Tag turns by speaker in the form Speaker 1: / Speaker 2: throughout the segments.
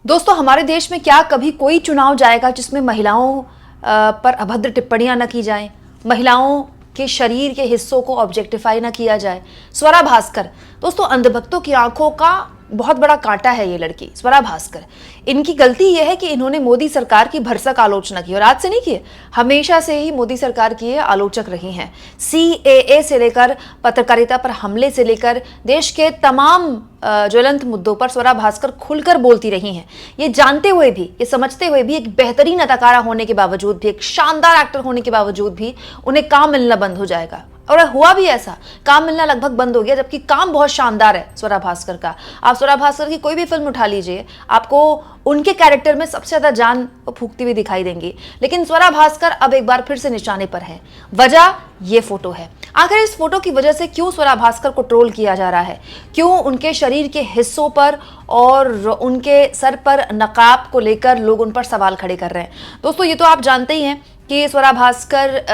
Speaker 1: दोस्तों, हमारे देश में क्या कभी कोई चुनाव जाएगा जिसमें महिलाओं पर अभद्र टिप्पणियां न की जाएं, महिलाओं के शरीर के हिस्सों को ऑब्जेक्टिफाई न किया जाए। स्वरा भास्कर, दोस्तों अंधभक्तों की आंखों का बहुत बड़ा कांटा है ये लड़की स्वरा भास्कर। इनकी गलती यह है कि इन्होंने मोदी सरकार की भरसक आलोचना की, और आज से नहीं की, हमेशा से ही मोदी सरकार की ये आलोचक रही हैं। CAA से लेकर पत्रकारिता पर हमले से लेकर देश के तमाम ज्वलंत मुद्दों पर स्वरा भास्कर खुलकर बोलती रही हैं। ये जानते हुए भी, ये समझते हुए भी, एक बेहतरीन अदाकारा होने के बावजूद भी, एक शानदार एक्टर होने के बावजूद भी उन्हें काम मिलना बंद हो जाएगा। और हुआ भी ऐसा, काम मिलना लगभग बंद हो गया, जबकि काम बहुत शानदार है स्वरा भास्कर का। आप स्वरा भास्कर की कोई भी फिल्म उठा लीजिए, आपको उनके कैरेक्टर में सबसे ज्यादा जान फूंकती हुई दिखाई देंगी। लेकिन स्वरा भास्कर अब एक बार फिर से निशाने पर है। वजह ये फोटो है। आखिर इस फोटो की वजह से क्यों स्वरा भास्कर को ट्रोल किया जा रहा है, क्यों उनके शरीर के हिस्सों पर और उनके सर पर नकाब को लेकर लोग उन पर सवाल खड़े कर रहे हैं। दोस्तों, ये तो आप जानते ही हैं कि स्वरा भास्कर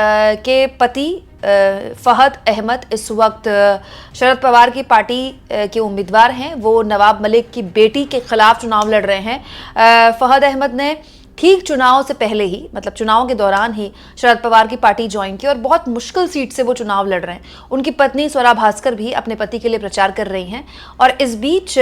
Speaker 1: के पति फहद अहमद इस वक्त शरद पवार की पार्टी के उम्मीदवार हैं। वो नवाब मलिक की बेटी के खिलाफ चुनाव लड़ रहे हैं। फहद अहमद ने ठीक चुनाव से पहले ही, मतलब चुनाव के दौरान ही, शरद पवार की पार्टी ज्वाइन की और बहुत मुश्किल सीट से वो चुनाव लड़ रहे हैं। उनकी पत्नी स्वरा भास्कर भी अपने पति के लिए प्रचार कर रही हैं। और इस बीच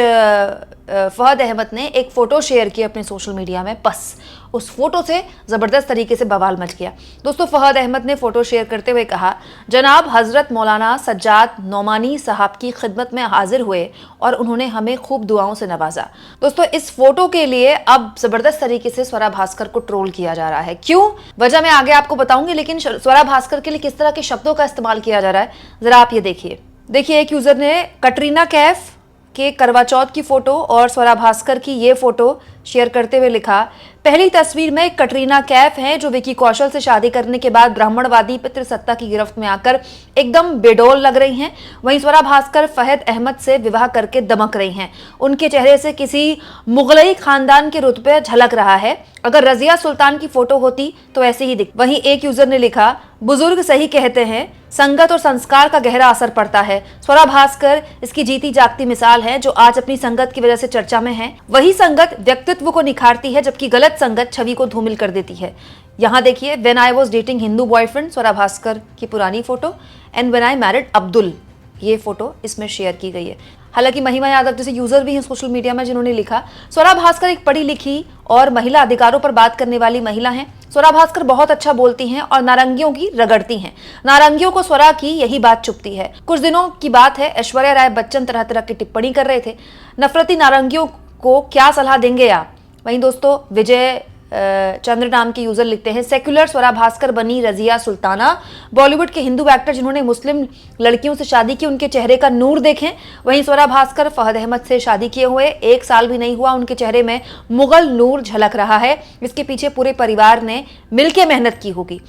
Speaker 1: फहद अहमद ने एक फोटो शेयर की अपने सोशल मीडिया में। बस उस फोटो से जबरदस्त तरीके से बवाल मच गया। दोस्तों, फहद अहमद ने फोटो शेयर करते हुए कहा, जनाब हजरत मौलाना सज्जाद नौमानी साहब की खिदमत में हाजिर हुए और उन्होंने हमें खूब दुआओं से नवाजा। दोस्तों, इस फोटो के लिए अब जबरदस्त तरीके से स्वरा भास्कर को ट्रोल किया जा रहा है। क्यों, वजह मैं आगे आपको बताऊंगी, लेकिन स्वरा भास्कर के लिए किस तरह के शब्दों का इस्तेमाल किया जा रहा है जरा आप ये देखिए। एक यूजर ने कटरीना कैफ के करवा चौथ की फोटो और स्वरा भास्कर की ये फोटो शेयर करते हुए लिखा, पहली तस्वीर में कटरीना कैफ हैं जो विकी कौशल से शादी करने के बाद ब्राह्मणवादी पितृसत्ता की गिरफ्त में आकर एकदम बेडौल लग रही हैं। वहीं स्वरा भास्कर फहद अहमद से विवाह करके दमक रही हैं। उनके चेहरे से किसी मुगलई खानदान के रुतबे झलक रहा है। अगर रजिया सुल्तान की फोटो होती तो ऐसे ही दिख। वहीं एक यूजर ने लिखा, बुजुर्ग सही कहते हैं, संगत और संस्कार का गहरा असर पड़ता है। स्वरा भास्कर इसकी जीती जागती मिसाल है जो आज अपनी संगत की वजह से चर्चा में है। वही संगत व्यक्तित्व को निखारती है, जबकि गलत संगत छवि को धूमिल कर देती है। यहाँ देखिए, when I was dating Hindu boyfriend, Swara Bhaskar की पुरानी photo, and when I married Abdul, ये फोटो इसमें शेयर की गई है। हालांकि महिमा यादव जैसे यूजर भी हैं सोशल मीडिया में जिन्होंने लिखा, स्वरा भास्कर एक पढ़ी लिखी और महिला अधिकारों पर बात करने वाली महिला हैं। स्वरा भास्कर बहुत अच्छा बोलती हैं और नारंगियों की रगड़ती हैं। नारंगियों को स्वरा की यही बात चुभती है। कुछ दिनों की बात है, ऐश्वर्या राय बच्चन तरह तरह की टिप्पणी कर रहे थे। नफरती नारंगियों को क्या सलाह देंगे आप। वहीं दोस्तों, विजय चंद्र नाम के यूजर लिखते हैं, सेक्युलर स्वरा भास्कर बनी रजिया सुल्ताना। बॉलीवुड के हिंदू एक्टर जिन्होंने मुस्लिम लड़कियों से शादी की, उनके चेहरे का नूर देखें। वहीं स्वरा भास्कर फहद अहमद से शादी किए हुए 1 साल भी नहीं हुआ, उनके चेहरे में मुगल नूर झलक रहा है। इसके पीछे पूरे परिवार ने मिलकर मेहनत की होगी।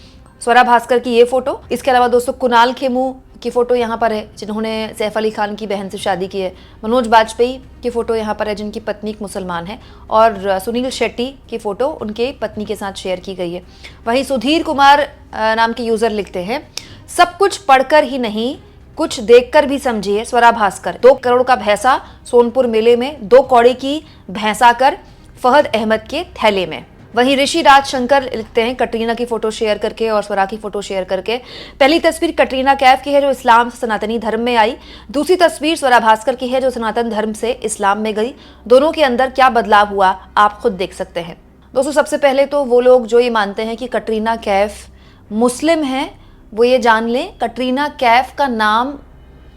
Speaker 1: स्वरा भास्कर की ये फोटो। इसके अलावा दोस्तों, कुणाल खेमू की फोटो यहाँ पर है जिन्होंने सैफ अली खान की बहन से शादी की है। मनोज बाजपेयी की फोटो यहाँ पर है जिनकी पत्नी एक मुसलमान है। और सुनील शेट्टी की फोटो उनके पत्नी के साथ शेयर की गई है। वहीं सुधीर कुमार नाम के यूजर लिखते हैं, सब कुछ पढ़कर ही नहीं, कुछ देखकर भी समझिए स्वरा भास्कर। 2 करोड़ का भैंसा सोनपुर मेले में 2 कौड़ी की भैंसा कर फहद अहमद के थैले में। वहीं ऋषि राज शंकर लिखते हैं, कटरीना की फोटो शेयर करके और स्वरा की फोटो शेयर करके, पहली तस्वीर कटरीना कैफ की है जो इस्लाम से सनातनी धर्म में आई। दूसरी तस्वीर स्वरा भास्कर की है जो सनातन धर्म से इस्लाम में गई। दोनों के अंदर क्या बदलाव हुआ आप खुद देख सकते हैं। दोस्तों, सबसे पहले तो वो लोग जो ये मानते हैं कि कटरीना कैफ मुस्लिम है, वो ये जान लें, कटरीना कैफ का नाम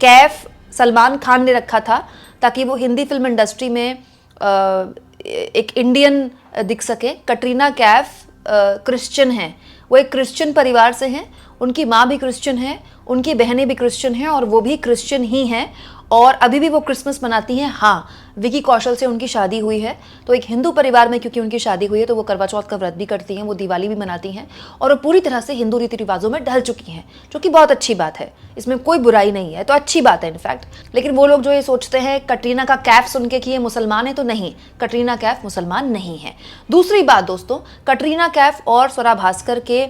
Speaker 1: कैफ सलमान खान ने रखा था ताकि वो हिंदी फिल्म इंडस्ट्री में एक इंडियन दिख सके। कटरीना कैफ क्रिश्चियन हैं, वो एक क्रिश्चियन परिवार से हैं। उनकी माँ भी क्रिश्चियन है, उनकी बहनें भी क्रिश्चियन हैं और वो भी क्रिश्चियन ही हैं और अभी भी वो क्रिसमस मनाती हैं। हाँ, विकी कौशल से उनकी शादी हुई है, तो एक हिंदू परिवार में क्योंकि उनकी शादी हुई है तो वो करवा चौथ का व्रत भी करती हैं, वो दिवाली भी मनाती हैं और वो पूरी तरह से हिंदू रीति रिवाजों में ढल चुकी हैं, जो कि बहुत अच्छी बात है। इसमें कोई बुराई नहीं है, तो अच्छी बात है इनफैक्ट। लेकिन वो लोग जो ये सोचते हैं कटरीना का कैफ सुन के कि ये मुसलमान है, तो नहीं, कटरीना कैफ मुसलमान नहीं है। दूसरी बात दोस्तों, कटरीना कैफ और स्वरा भास्कर के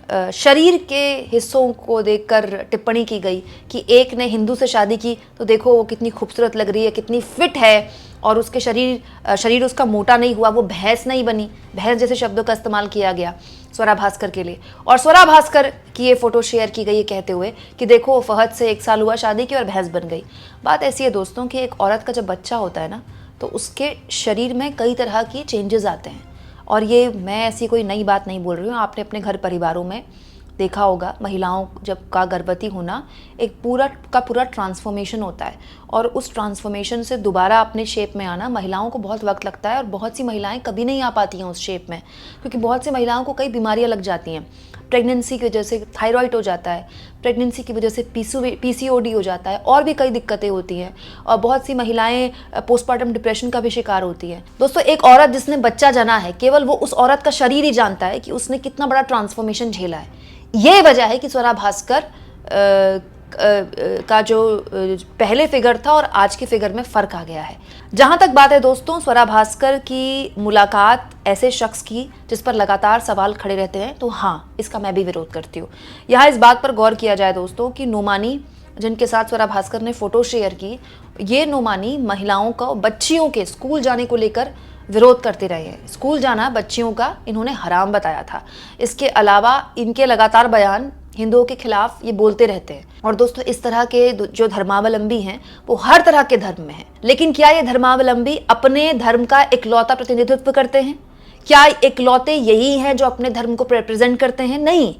Speaker 1: शरीर के हिस्सों को देखकर टिप्पणी की गई कि एक ने हिंदू से शादी की तो देखो वो कितनी खूबसूरत लग रही है, कितनी फिट है, और उसके शरीर उसका मोटा नहीं हुआ, वो भैंस नहीं बनी। भैंस जैसे शब्दों का इस्तेमाल किया गया स्वरा भास्कर के लिए, और स्वरा भास्कर की ये फोटो शेयर की गई है कहते हुए कि देखो फहद से 1 साल हुआ शादी की और भैंस बन गई। बात ऐसी है दोस्तों कि एक औरत का जब बच्चा होता है ना, तो उसके शरीर में कई तरह की चेंजेस आते हैं, और ये मैं ऐसी कोई नई बात नहीं बोल रही हूँ। आपने अपने घर परिवारों में देखा होगा, महिलाओं जब का गर्भवती होना एक पूरा ट्रांसफॉर्मेशन होता है, और उस ट्रांसफॉर्मेशन से दोबारा अपने शेप में आना महिलाओं को बहुत वक्त लगता है, और बहुत सी महिलाएं कभी नहीं आ पाती हैं उस शेप में, क्योंकि बहुत सी महिलाओं को कई बीमारियां लग जाती हैं। प्रेगनेंसी की वजह से थायराइड हो जाता है, प्रेगनेंसी की वजह से पीसीओडी हो जाता है, और भी कई दिक्कतें होती हैं, और बहुत सी महिलाएं पोस्टमार्टम डिप्रेशन का भी शिकार होती हैं। दोस्तों, एक औरत जिसने बच्चा जना है, केवल वो उस औरत का शरीर ही जानता है कि उसने कितना बड़ा ट्रांसफॉर्मेशन झेला है। ये वजह है कि स्वरा भास्कर का जो पहले फिगर था और आज के फिगर में फ़र्क आ गया है। जहाँ तक बात है दोस्तों स्वरा भास्कर की मुलाकात ऐसे शख्स की जिस पर लगातार सवाल खड़े रहते हैं, तो हाँ, इसका मैं भी विरोध करती हूँ। यहाँ इस बात पर गौर किया जाए दोस्तों कि नोमानी जिनके साथ स्वरा भास्कर ने फ़ोटो शेयर की, ये नोमानी महिलाओं का, बच्चियों के स्कूल जाने को लेकर विरोध करते रहे हैं। स्कूल जाना बच्चियों का इन्होंने हराम बताया था। इसके अलावा इनके लगातार बयान हिंदुओं के खिलाफ ये बोलते रहते हैं। और दोस्तों, इस तरह के जो धर्मावलंबी हैं वो हर तरह के धर्म में हैं, लेकिन क्या ये धर्मावलंबी अपने धर्म का इकलौता प्रतिनिधित्व करते हैं? क्या इकलौते यही हैं जो अपने धर्म को रिप्रेजेंट करते हैं? नहीं।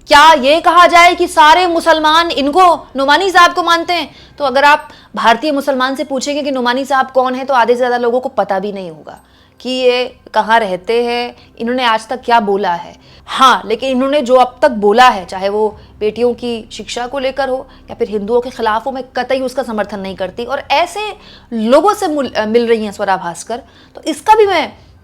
Speaker 1: क्या ये कहा जाए कि सारे मुसलमान इनको, नोमानी साहब को मानते हैं? तो अगर आप भारतीय मुसलमान से पूछेंगे कि नोमानी साहब कौन है, तो आधे से ज़्यादा लोगों को पता भी नहीं होगा कि ये कहाँ रहते हैं, इन्होंने आज तक क्या बोला है। हाँ, लेकिन इन्होंने जो अब तक बोला है, चाहे वो बेटियों की शिक्षा को लेकर हो या फिर हिंदुओं के खिलाफ हो, मैं कतई उसका समर्थन नहीं करती। और ऐसे लोगों से मिल रही हैं स्वरा भास्कर, तो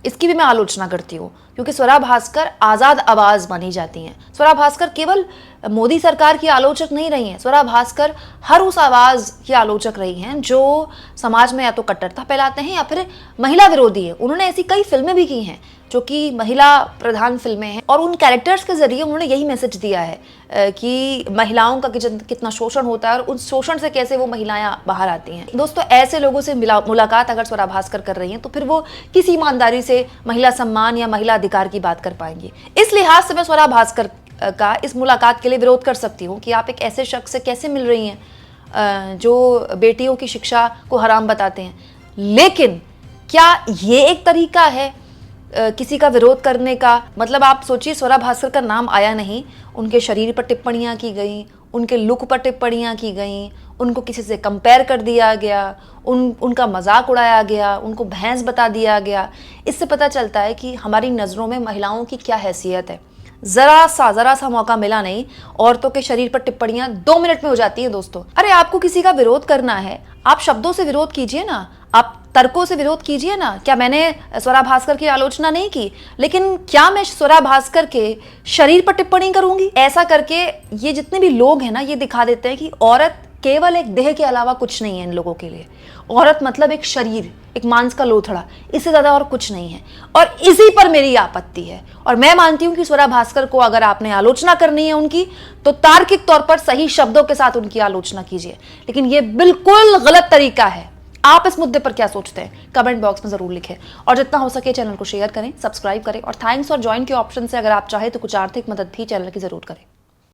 Speaker 1: इसकी भी मैं आलोचना करती हूँ, क्योंकि स्वरा भास्कर आज़ाद आवाज़ मानी जाती हैं। स्वरा भास्कर केवल मोदी सरकार की आलोचक नहीं रही हैं, स्वरा भास्कर हर उस आवाज़ की आलोचक रही हैं जो समाज में या तो कट्टरता फैलाते हैं या फिर महिला विरोधी है। उन्होंने ऐसी कई फिल्में भी की हैं जो कि महिला प्रधान फिल्में हैं, और उन कैरेक्टर्स के जरिए उन्होंने यही मैसेज दिया है कि महिलाओं का कितना शोषण होता है और उस शोषण से कैसे वो महिलाएं बाहर आती हैं। दोस्तों, ऐसे लोगों से मुलाकात अगर स्वरा भास्कर कर रही हैं, तो फिर वो किसी ईमानदारी से महिला सम्मान या महिला अधिकार की बात कर पाएंगी। इस लिहाज से मैं स्वरा भास्कर का इस मुलाकात के लिए विरोध कर सकती हूँ कि आप एक ऐसे शख्स से कैसे मिल रही हैं जो बेटियों की शिक्षा को हराम बताते हैं। लेकिन क्या ये एक तरीका है किसी का विरोध करने का? मतलब आप सोचिए, स्वरा भास्कर का नाम आया नहीं, उनके शरीर पर टिप्पणियां की गई, उनके लुक पर टिप्पणियां की गई, उनको किसी से कंपेयर कर दिया गया, उनका मजाक उड़ाया गया, उनको भैंस बता दिया गया। इससे पता चलता है कि हमारी नज़रों में महिलाओं की क्या हैसियत है। ज़रा सा मौका मिला नहीं, औरतों के शरीर पर टिप्पणियां 2 मिनट में हो जाती हैं दोस्तों। अरे, आपको किसी का विरोध करना है, आप शब्दों से विरोध कीजिए ना, आप तर्कों से विरोध कीजिए ना। क्या मैंने स्वरा भास्कर की आलोचना नहीं की, लेकिन क्या मैं स्वरा भास्कर के शरीर पर टिप्पणी करूंगी? ऐसा करके ये जितने भी लोग हैं ना, ये दिखा देते हैं कि औरत केवल एक देह के अलावा कुछ नहीं है इन लोगों के लिए। औरत मतलब एक शरीर, एक मांस का लोथड़ा, इससे ज्यादा और कुछ नहीं है। और इसी पर मेरी आपत्ति है, और मैं मानती हूं कि स्वरा भास्कर को अगर आपने आलोचना करनी है उनकी, तो तार्किक तौर पर सही शब्दों के साथ उनकी आलोचना कीजिए, लेकिन ये बिल्कुल गलत तरीका है। आप इस मुद्दे पर क्या सोचते हैं? कमेंट बॉक्स में जरूर लिखें, और जितना हो सके चैनल को शेयर करें, सब्सक्राइब करें, और थैंक्स और ज्वाइन के ऑप्शन से अगर आप चाहें तो कुछ आर्थिक मदद भी चैनल की जरूर करें।